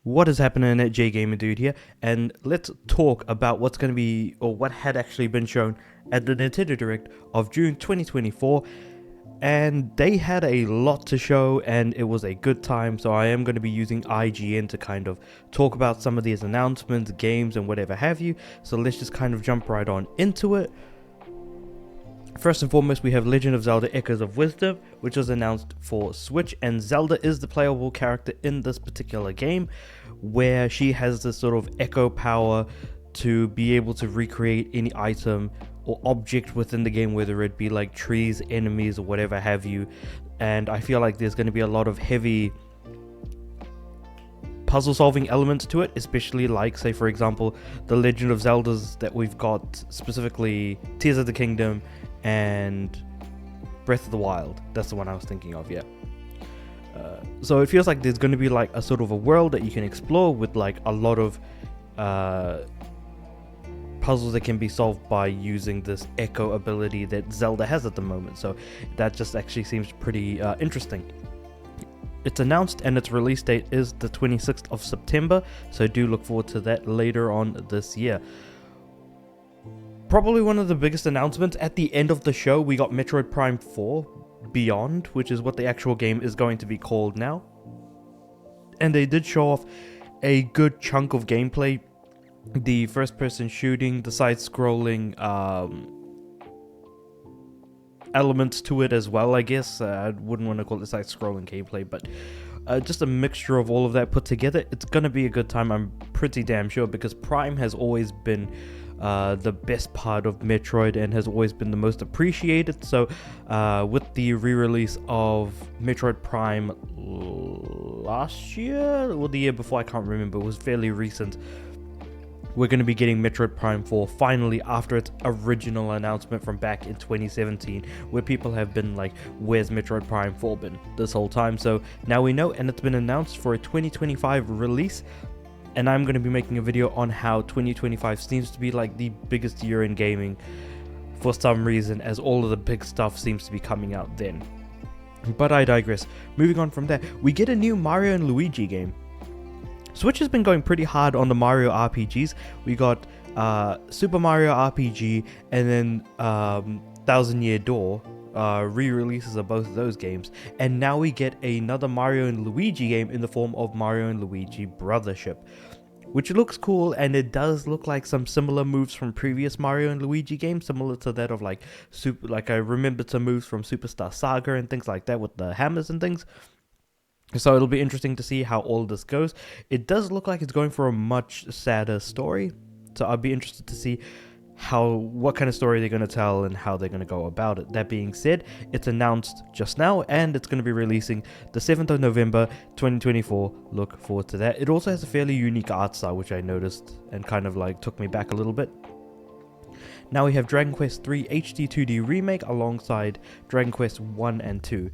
What is happening at J Gamer Dude here, and let's talk about what's going to be, or what had actually been shown at the Nintendo Direct of June 2024. And they had a lot to show, and it was a good time. So I am going to be using IGN to kind of talk about some of these announcements, games, and whatever have you. So let's just kind of jump right on into it. First and foremost, we have Legend of Zelda Echoes of Wisdom, which was announced for Switch, and Zelda is the playable character in this particular game, where she has this sort of echo power to be able to recreate any item or object within the game, whether it be like trees, enemies, or whatever have you. And I feel like there's going to be a lot of heavy puzzle solving elements to it, especially like, say for example, the Legend of Zeldas that we've got, specifically Tears of the Kingdom and Breath of the Wild. That's the one I was thinking of, yeah. So it feels like there's going to be like a sort of a world that you can explore with like a lot of puzzles that can be solved by using this echo ability that Zelda has at the moment. So that just actually seems pretty interesting. It's announced and its release date is the 26th of September, so do look forward to that later on this year. Probably one of the biggest announcements at the end of the show, we got Metroid Prime 4 Beyond, which is what the actual game is going to be called now. And they did show off a good chunk of gameplay. The first person shooting, the side scrolling elements to it as well, I guess. I wouldn't want to call it side scrolling gameplay, but just a mixture of all of that put together. It's gonna be a good time, I'm pretty damn sure, because Prime has always been the best part of Metroid and has always been the most appreciated. So with the re-release of Metroid Prime last year or the year before, I can't remember, it was fairly recent, we're going to be getting Metroid Prime 4 finally after its original announcement from back in 2017, where people have been like, where's Metroid Prime 4 been this whole time? So now we know, and it's been announced for a 2025 release. And I'm going to be making a video on how 2025 seems to be like the biggest year in gaming for some reason, as all of the big stuff seems to be coming out then. But I digress. Moving on from there, we get a new Mario and Luigi game. Switch has been going pretty hard on the Mario RPGs. We got Super Mario RPG and then Thousand Year Door re-releases of both of those games, and now we get another Mario and Luigi game in the form of Mario and Luigi Brothership, which looks cool, and it does look like some similar moves from previous Mario and Luigi games, similar to that of like I remember some moves from Superstar Saga and things like that with the hammers and things. So it'll be interesting to see how all this goes. It does look like it's going for a much sadder story, so I'll be interested to see what kind of story they're going to tell and how they're going to go about it. That being said, it's announced just now and it's going to be releasing the 7th of November 2024. Look forward to that. It also has a fairly unique art style, which I noticed and kind of like took me back a little bit. Now we have Dragon Quest III HD 2D Remake alongside Dragon Quest 1 and 2.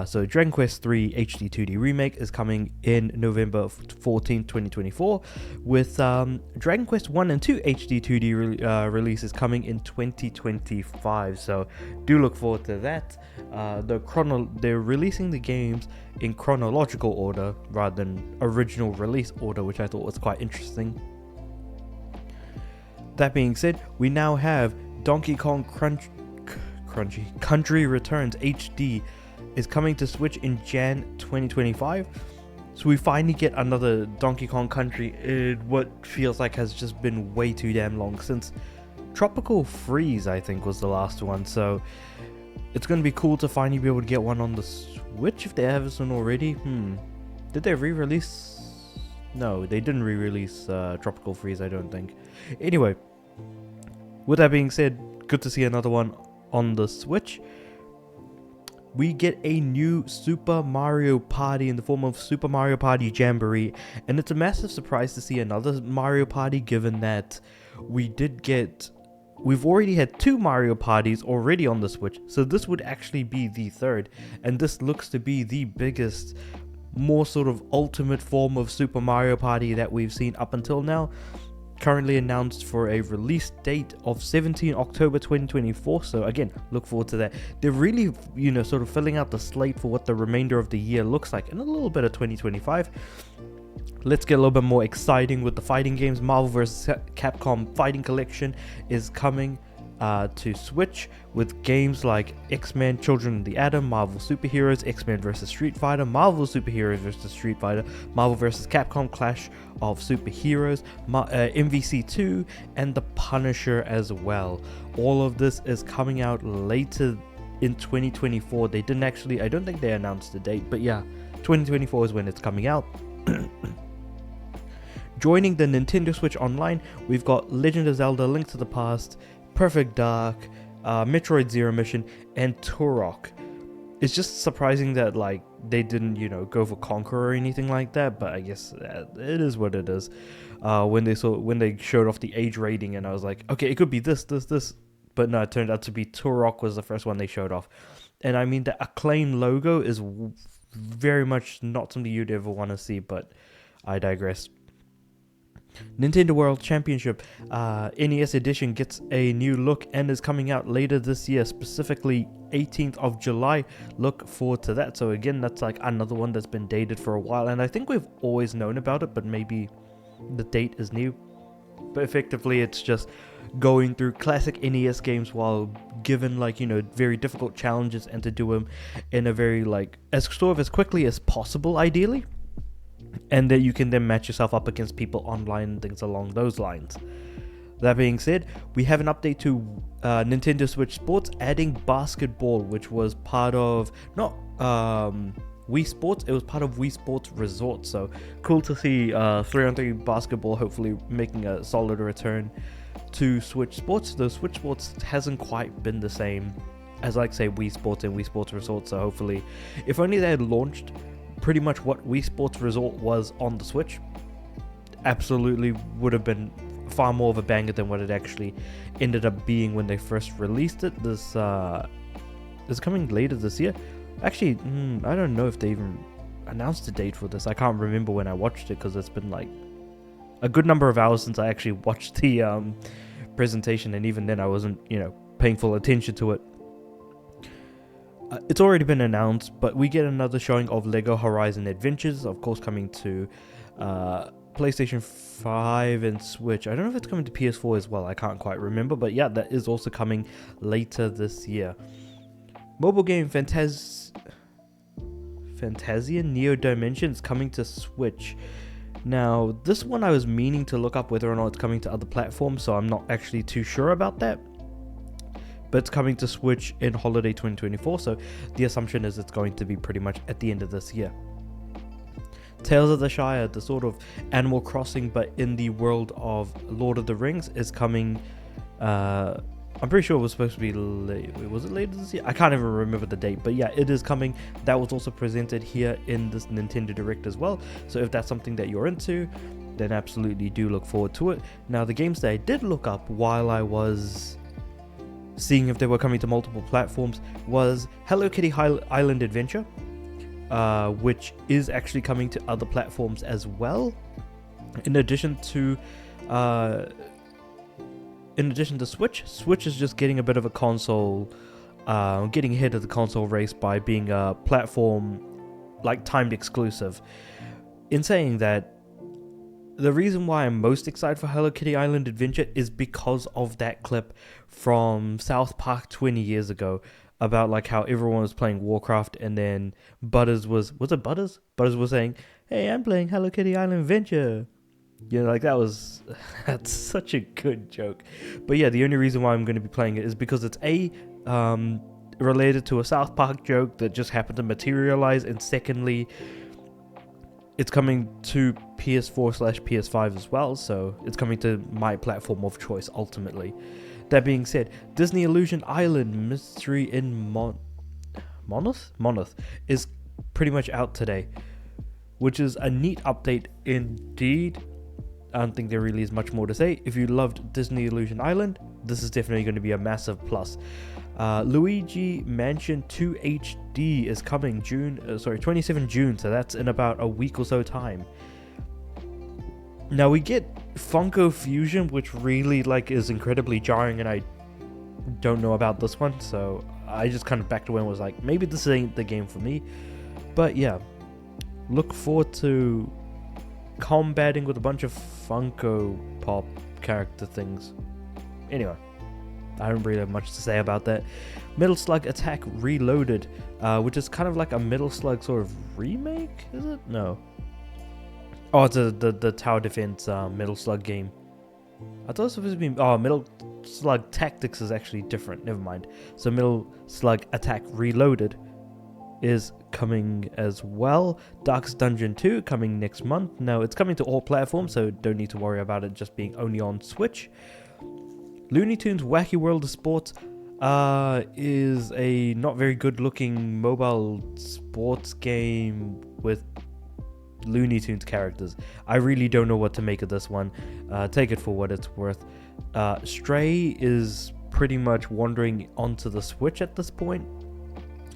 So Dragon Quest III HD 2D Remake is coming in November 14, 2024, with Dragon Quest 1 and 2 HD 2D releases coming in 2025. So do look forward to that. They're releasing the games in chronological order rather than original release order, which I thought was quite interesting. That being said, we now have Donkey Kong Country Returns HD is coming to Switch in Jan 2025. So we finally get another Donkey Kong Country in what feels like has just been way too damn long, since Tropical Freeze I think was the last one. So it's going to be cool to finally be able to get one on the Switch if they haven't already. Did they re-release? No, they didn't re-release Tropical Freeze, I don't think. Anyway, with that being said, good to see another one on the Switch. We get a new Super Mario Party in the form of Super Mario Party Jamboree, and it's a massive surprise to see another Mario Party, given that we've already had 2 Mario Parties already on the Switch, so this would actually be the third, and this looks to be the biggest, more sort of ultimate form of Super Mario Party that we've seen up until now. Currently announced for a release date of 17 October 2024, so again, look forward to that. They're really, sort of filling out the slate for what the remainder of the year looks like, and a little bit of 2025. Let's get a little bit more exciting with the fighting games. Marvel vs. Capcom Fighting Collection is coming to Switch with games like X-Men Children of the Atom, Marvel Superheroes, X-Men vs. Street Fighter, Marvel Superheroes vs. Street Fighter, Marvel vs. Capcom Clash of Superheroes, MVC2, and The Punisher as well. All of this is coming out later in 2024. They didn't actually, I don't think they announced the date, but yeah, 2024 is when it's coming out. Joining the Nintendo Switch Online, we've got Legend of Zelda: Link to the Past, Perfect Dark, Metroid Zero Mission, and Turok. It's just surprising that like they didn't, go for Conqueror or anything like that, but I guess it is what it is. When they showed off the age rating, and I was like, okay, it could be this, but no, it turned out to be Turok was the first one they showed off. And I mean, the Acclaim logo is very much not something you'd ever want to see, but I digress. Nintendo World Championship NES edition gets a new look and is coming out later this year, specifically 18th of July. Look forward to that. So again, that's like another one that's been dated for a while, and I think we've always known about it, but maybe the date is new. But effectively, it's just going through classic NES games while given very difficult challenges, and to do them in a very as quickly as possible, ideally. And that you can then match yourself up against people online and things along those lines. That being said, we have an update to Nintendo Switch Sports, adding basketball, which was part of not Wii Sports, it was part of Wii Sports Resort. So cool to see 3-on-3 basketball hopefully making a solid return to Switch Sports. Though Switch Sports hasn't quite been the same as say Wii Sports and Wii Sports Resort. So hopefully, if only they had launched pretty much what Wii Sports Resort was on the Switch, absolutely would have been far more of a banger than what it actually ended up being when they first released it. This is coming later this year. Actually, I don't know if they even announced a date for this. I can't remember when I watched it, because it's been a good number of hours since I actually watched the presentation, and even then I wasn't paying full attention to it. It's already been announced, but we get another showing of Lego Horizon Adventures, of course coming to PlayStation 5 and Switch. I don't know if it's coming to PS4 as well, I can't quite remember, but yeah, that is also coming later this year. Mobile game Fantasia Neo Dimensions coming to Switch. Now, this one I was meaning to look up whether or not it's coming to other platforms, so I'm not actually too sure about that. But it's coming to Switch in holiday 2024, so the assumption is it's going to be pretty much at the end of this year. Tales of the Shire, the sort of Animal Crossing but in the world of Lord of the Rings, is coming. I'm pretty sure it was supposed to be was it later this year? I can't even remember the date, but yeah, it is coming. That was also presented here in this Nintendo Direct as well, so if that's something that you're into, then absolutely do look forward to it. Now, the games that I did look up while I was seeing if they were coming to multiple platforms was Hello Kitty Island Adventure, which is actually coming to other platforms as well. In addition to Switch is just getting a bit of a console, getting ahead of the console race by being a platform timed exclusive. In saying that, the reason why I'm most excited for Hello Kitty Island Adventure is because of that clip from South Park 20 years ago about how everyone was playing Warcraft, and then Butters was it Butters? Butters was saying, "Hey, I'm playing Hello Kitty Island Adventure." That's such a good joke. But yeah, the only reason why I'm going to be playing it is because it's related to a South Park joke that just happened to materialize, and secondly, it's coming to PS4/PS5 as well, so it's coming to my platform of choice ultimately. That being said, Disney Illusion Island Mystery in Monolith is pretty much out today, which is a neat update indeed. I don't think there really is much more to say. If you loved Disney Illusion Island, this is definitely going to be a massive plus. Luigi Mansion 2 HD is coming 27 June, so that's in about a week or so time. Now we get Funko Fusion, which really is incredibly jarring, and I don't know about this one, so I just kind of backed away and was like, maybe this ain't the game for me. But yeah, look forward to combating with a bunch of Funko Pop character things. Anyway, I don't really have much to say about that. Metal Slug Attack Reloaded, which is kind of like a Metal Slug sort of remake, is it? No. Oh, it's the tower defense Metal Slug game. I thought it was supposed to be... Oh, Metal Slug Tactics is actually different. Never mind. So Metal Slug Attack Reloaded is coming as well. Darkest Dungeon 2 coming next month. Now, it's coming to all platforms, so don't need to worry about it just being only on Switch. Looney Tunes Wacky World of Sports is a not very good looking mobile sports game with Looney Tunes characters. I really don't know what to make of this one. Take it for what it's worth. Stray is pretty much wandering onto the Switch at this point.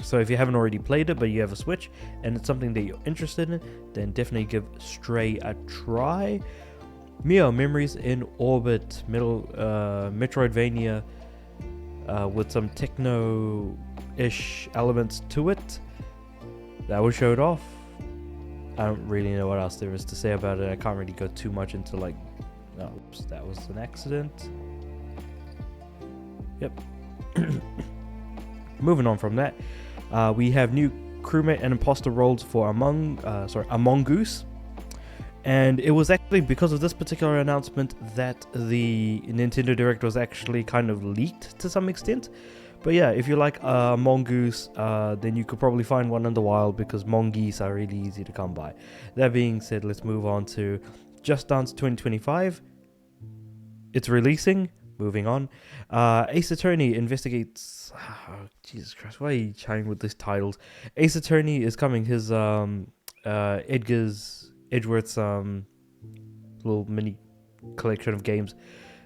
So if you haven't already played it, but you have a Switch and it's something that you're interested in, then definitely give Stray a try. Mio Memories in Orbit, Metroidvania with some techno-ish elements to it. That was showed off. I don't really know what else there is to say about it. I can't really go too much into like... Oops, that was an accident. Yep. Moving on from that, we have new crewmate and imposter roles for Among Us. And it was actually because of this particular announcement that the Nintendo Direct was actually kind of leaked to some extent. But yeah, if you like mongoose, then you could probably find one in the wild because mongoose are really easy to come by. That being said, let's move on to Just Dance 2025. It's releasing. Moving on. Ace Attorney investigates... Oh, Jesus Christ, why are you chatting with these titles? Ace Attorney is coming. His Edgeworth's little mini collection of games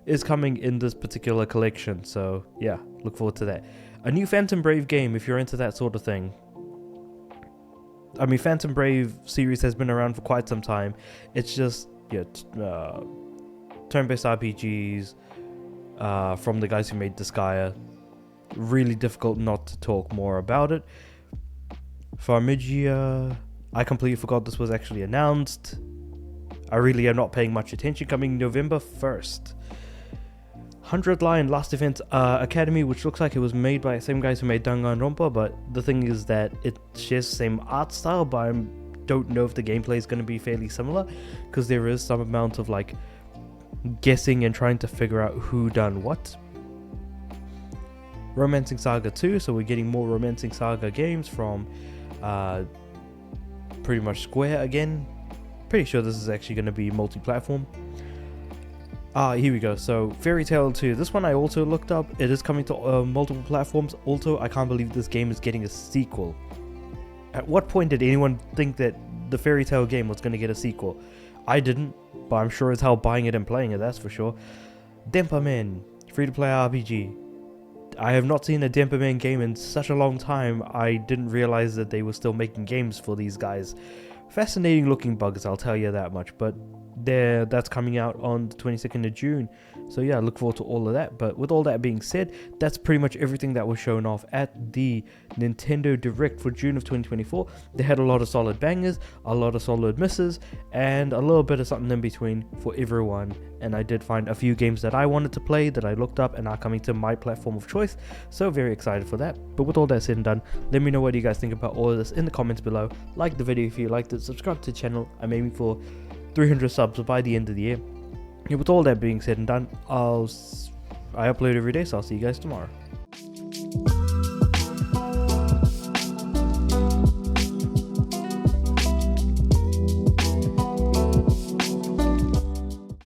is coming in this particular collection. So yeah, look forward to that. A new Phantom Brave game if you're into that sort of thing. I mean, Phantom Brave series has been around for quite some time. It's just turn-based RPGs from the guys who made Disgaea. Really difficult not to talk more about it. Farmiga, I completely forgot this was actually announced. I really am not paying much attention. Coming November 1st. 100 Lion Last Defense Academy, which looks like it was made by the same guys who made Danganronpa, but the thing is that it shares the same art style, but I don't know if the gameplay is going to be fairly similar, because there is some amount of like guessing and trying to figure out who done what. Romancing Saga 2, so we're getting more Romancing Saga games from pretty much Square again. Pretty sure this is actually going to be multi-platform. Here we go. So Fairy Tail 2. This one I also looked up. It is coming to multiple platforms. Also, I can't believe this game is getting a sequel. At what point did anyone think that the Fairy Tail game was going to get a sequel? I didn't, but I'm sure as hell buying it and playing it, that's for sure. Denpa Man, free-to-play RPG. I have not seen a Denpa Man game in such a long time. I didn't realize that they were still making games for these guys. Fascinating looking bugs, I'll tell you that much, but that's coming out on the 22nd of June. So yeah, look forward to all of that. But with all that being said, that's pretty much everything that was shown off at the Nintendo Direct for June of 2024. They had a lot of solid bangers, a lot of solid misses, and a little bit of something in between for everyone. And I did find a few games that I wanted to play that I looked up and are coming to my platform of choice. So very excited for that. But with all that said and done, let me know what you guys think about all of this in the comments below. Like the video if you liked it, subscribe to the channel. I'm aiming for 300 subs by the end of the year. Yeah, with all that being said and done, I upload every day, so I'll see you guys tomorrow.